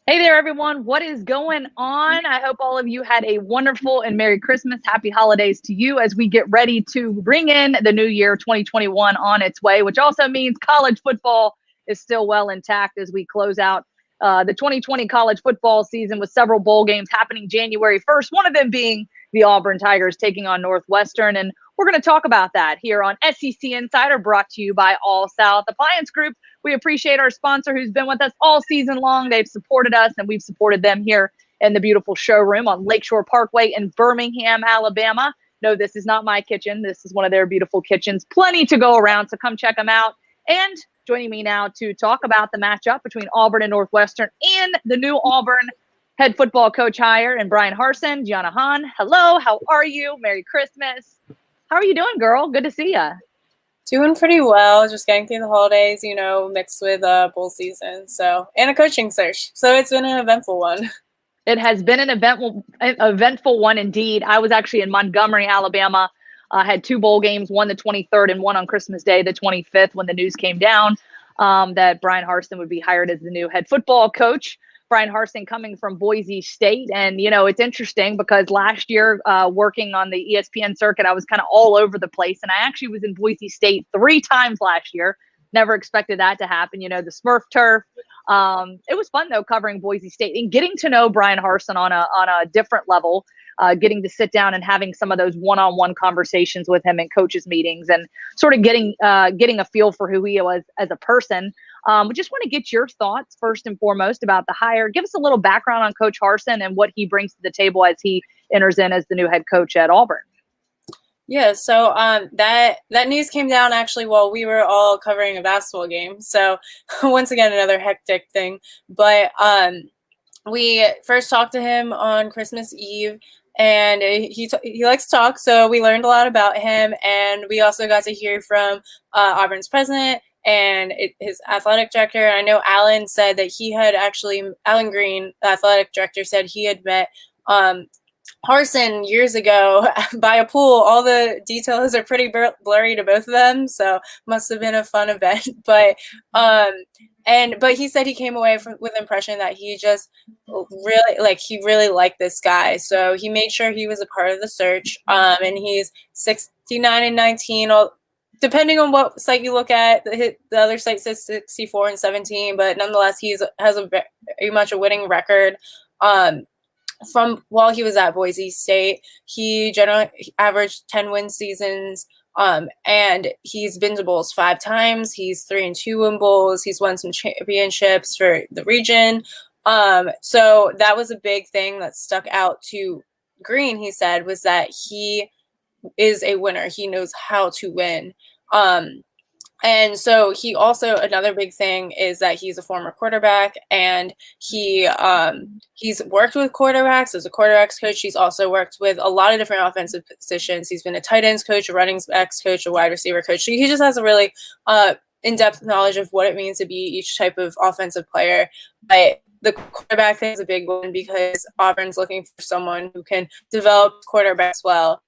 Hey there, everyone. What is going on? I hope all of you had a wonderful and Merry Christmas. Happy holidays to you as we get ready to bring in the new year 2021 on its way, which also means college football is still well intact as we close out the 2020 college football season with several bowl games happening January 1st, one of them being the Auburn Tigers taking on Northwestern. And we're going to talk about that here on SEC Insider, brought to you by All South Appliance Group. We appreciate our sponsor who's been with us all season long. They've supported us and we've supported them here in the beautiful showroom on Lakeshore Parkway in Birmingham, Alabama. No, this is not my kitchen. This is one of their beautiful kitchens. Plenty to go around, so come check them out. And joining me now to talk about the matchup between Auburn and Northwestern and the new Auburn head football coach hire and Bryan Harsin, Giana. Hello, how are you? Merry Christmas. How are you doing, girl? Good to see you. Doing pretty well, just getting through the holidays, mixed with bowl season, and a coaching search. So it's been an eventful one. It has been an eventful one indeed. I was actually in Montgomery, Alabama. Had two bowl games, one the 23rd and one on Christmas Day, the 25th, when the news came down that Bryan Harsin would be hired as the new head football coach. Bryan Harsin coming from Boise State. And, it's interesting because last year working on the ESPN circuit, I was kind of all over the place. And I actually was in Boise State 3 times last year. Never expected that to happen. The Smurf turf. It was fun, though, covering Boise State and getting to know Bryan Harsin on a different level. Getting to sit down and having some of those one-on-one conversations with him in coaches meetings and sort of getting a feel for who he was as a person. We just want to get your thoughts first and foremost about the hire. Give us a little background on Coach Harsin and what he brings to the table as he enters in as the new head coach at Auburn. Yeah, so that news came down actually while we were all covering a basketball game. So once again, another hectic thing. But we first talked to him on Christmas Eve. And he likes to talk, so we learned a lot about him. And we also got to hear from Auburn's president and his athletic director. And I know Alan said that Alan Green, the athletic director, said he had met Harsin years ago by a pool. All the details are pretty blurry to both of them, so must have been a fun event. But he said he came away with the impression that he just really liked this guy. So he made sure he was a part of the search. And he's 69-19. Depending on what site you look at, the other site says 64-17, but nonetheless, has a very much a winning record. From while he was at Boise State, he generally averaged 10-win seasons. And he's been to bowls 5 times. He's 3-2 in bowls. He's won some championships for the region. So that was a big thing that stuck out to Green, he said, was that he is a winner. He knows how to win. And so he also, another big thing is that he's a former quarterback, and he's worked with quarterbacks as a quarterbacks coach. He's also worked with a lot of different offensive positions. He's been a tight ends coach, a running backs coach, a wide receiver coach. So he just has a really in-depth knowledge of what it means to be each type of offensive player. But the quarterback thing is a big one because Auburn's looking for someone who can develop quarterbacks well.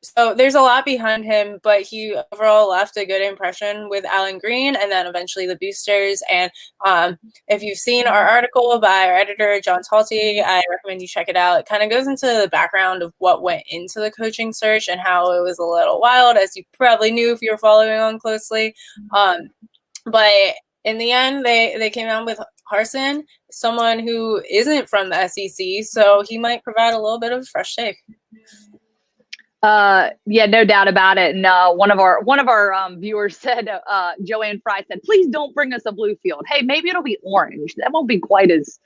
So there's a lot behind him, but he overall left a good impression with Alan Green and then eventually the boosters. And if you've seen our article by our editor, John Talty, I recommend you check it out. It kind of goes into the background of what went into the coaching search and how it was a little wild, as you probably knew if you were following on closely. But in the end, they came out with Harsin, someone who isn't from the SEC, so he might provide a little bit of a fresh take. Yeah, no doubt about it. And one of our viewers said, Joanne Fry said, please don't bring us a blue field. Hey, maybe it'll be orange. That won't be quite as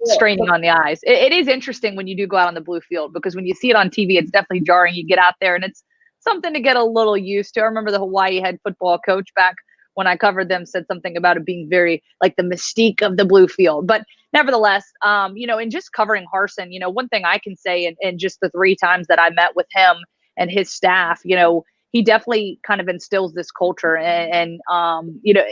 straining on the eyes. It is interesting when you do go out on the blue field, because when you see it on TV, it's definitely jarring. You get out there and it's something to get a little used to. I remember the Hawaii head football coach back when I covered them said something about it being very like the mystique of the blue field. But nevertheless, in just covering Harsin, one thing I can say in just the 3 times that I met with him and his staff, he definitely kind of instills this culture. And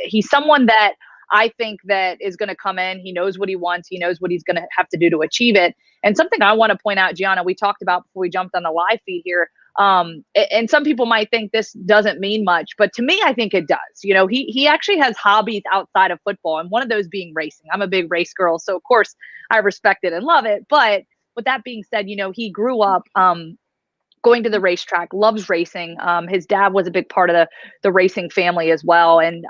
he's someone that I think that is going to come in. He knows what he wants. He knows what he's going to have to do to achieve it. And something I want to point out, Giana, we talked about before we jumped on the live feed here, And some people might think this doesn't mean much, but to me, I think it does. You know, he actually has hobbies outside of football, and one of those being racing. I'm a big race girl, so of course I respect it and love it. But with that being said, you know, he grew up going to the racetrack, loves racing. His dad was a big part of the racing family as well. And,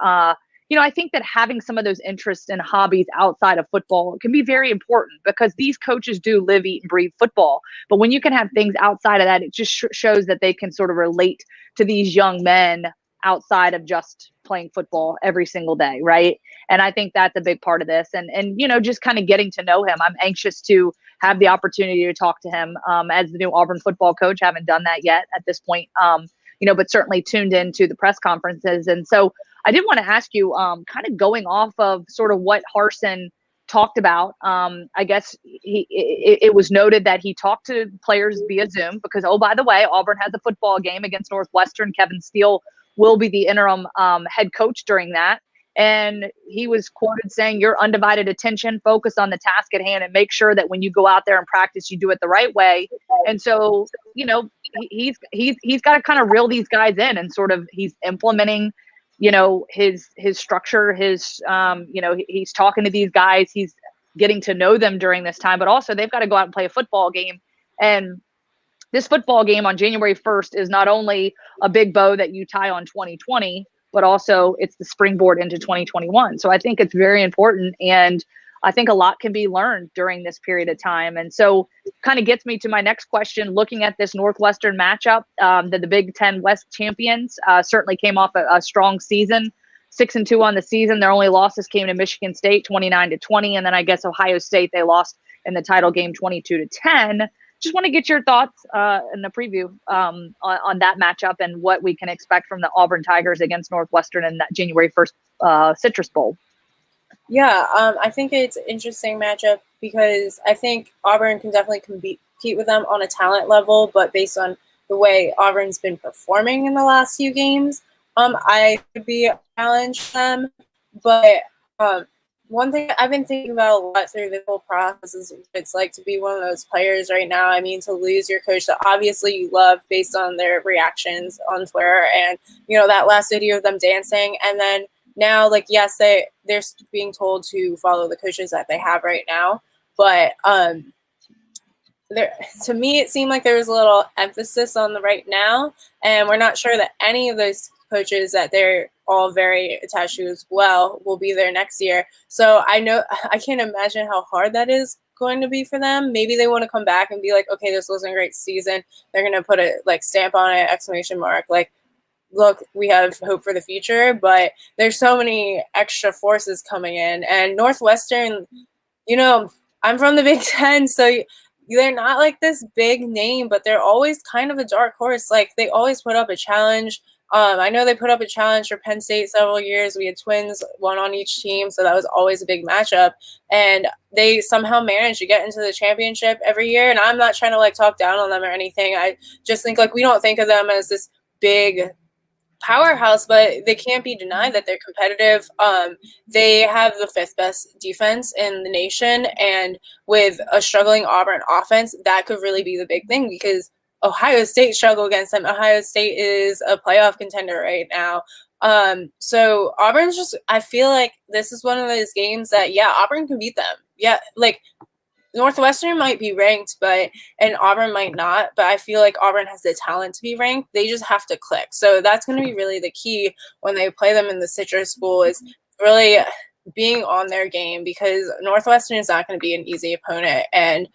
you know, I think that having some of those interests and hobbies outside of football can be very important because these coaches do live, eat, and breathe football. But when you can have things outside of that, it just shows that they can sort of relate to these young men outside of just playing football every single day, right? And I think that's a big part of this. And you know, just kind of getting to know him. I'm anxious to have the opportunity to talk to him as the new Auburn football coach. Haven't done that yet at this point, you know, but certainly tuned into the press conferences. And so I did want to ask you, kind of going off of sort of what Harsin talked about. I guess it was noted that he talked to players via Zoom because, oh, by the way, Auburn has a football game against Northwestern. Kevin Steele will be the interim head coach during that. And he was quoted saying, your undivided attention, focus on the task at hand, and make sure that when you go out there and practice, you do it the right way. And so, you know, he's got to kind of reel these guys in and sort of he's implementing, you know, his structure, his, you know, he's talking to these guys, he's getting to know them during this time, but also they've got to go out and play a football game. And this football game on January 1st is not only a big bow that you tie on 2020, but also it's the springboard into 2021. So I think it's very important. And I think a lot can be learned during this period of time. And so kind of gets me to my next question, looking at this Northwestern matchup, that the Big Ten West champions certainly came off a strong season, 6-2 on the season. Their only losses came to Michigan State, 29-20. And then I guess Ohio State, they lost in the title game 22-10. Just want to get your thoughts in the preview on that matchup and what we can expect from the Auburn Tigers against Northwestern in that January 1st Citrus Bowl. Yeah, I think it's an interesting matchup because I think Auburn can definitely compete with them on a talent level, but based on the way Auburn's been performing in the last few games, I would be challenge them. But one thing I've been thinking about a lot through this whole process is what it's like to be one of those players right now. I mean, to lose your coach that obviously you love based on their reactions on Twitter and, you know, that last video of them dancing. And then now, like, yes, they're being told to follow the coaches that they have right now. But to me, it seemed like there was a little emphasis on the right now. And we're not sure that any of those coaches that they're all very attached to as well will be there next year. So I can't imagine how hard that is going to be for them. Maybe they want to come back and be like, okay, this wasn't a great season. They're going to put a like stamp on it, exclamation mark, like, look, we have hope for the future. But there's so many extra forces coming in. And Northwestern, you know, I'm from the Big Ten, so they're not like this big name, but they're always kind of a dark horse. Like, they always put up a challenge. I know they put up a challenge for Penn State several years. We had twins, one on each team, so that was always a big matchup. And they somehow managed to get into the championship every year. And I'm not trying to like talk down on them or anything. I just think like we don't think of them as this big powerhouse, but they can't be denied that they're competitive. They have the 5th best defense in the nation, and with a struggling Auburn offense, that could really be the big thing because Ohio State struggle against them. Ohio State is a playoff contender right now. So Auburn's just, I feel like this is one of those games that, yeah, Auburn can beat them. Yeah, like Northwestern might be ranked, and Auburn might not, but I feel like Auburn has the talent to be ranked. They just have to click. So that's going to be really the key when they play them in the Citrus Bowl is really being on their game because Northwestern is not going to be an easy opponent. And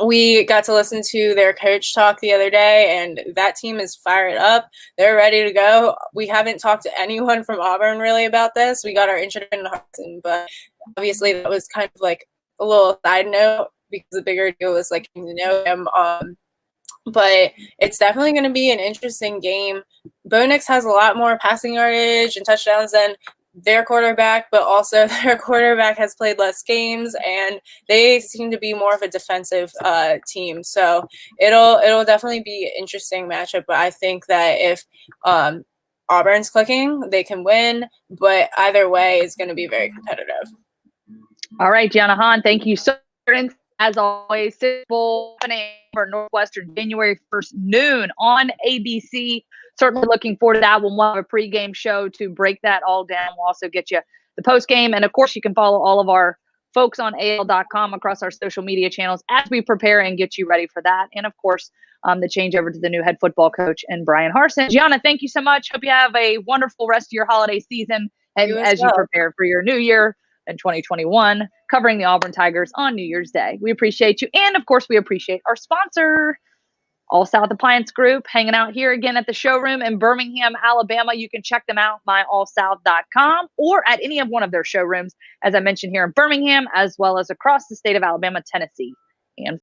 we got to listen to their coach talk the other day, and that team is fired up. They're ready to go. We haven't talked to anyone from Auburn really about this. We got our introduction to Harsin, but obviously that was kind of like a little side note because the bigger deal was like getting to know him. But it's definitely going to be an interesting game. Bo Nix has a lot more passing yardage and touchdowns than their quarterback, but also their quarterback has played less games, and they seem to be more of a defensive team. So it'll definitely be an interesting matchup. But I think that if Auburn's clicking, they can win. But either way, it's going to be very competitive. All right, Giana, thank you so much As always, Super Bowl for Northwestern January 1st, noon on ABC. Certainly looking forward to that. We'll have a pregame show to break that all down. We'll also get you the postgame. And, of course, you can follow all of our folks on AL.com across our social media channels as we prepare and get you ready for that. And, of course, the changeover to the new head football coach and Bryan Harsin. Giana, thank you so much. Hope you have a wonderful rest of your holiday season and as you prepare for your new year in 2021, covering the Auburn Tigers on New Year's Day. We appreciate you. And, of course, we appreciate our sponsor, All South Appliance Group, hanging out here again at the showroom in Birmingham, Alabama. You can check them out, myallsouth.com, or at any of one of their showrooms, as I mentioned, here in Birmingham, as well as across the state of Alabama, Tennessee, and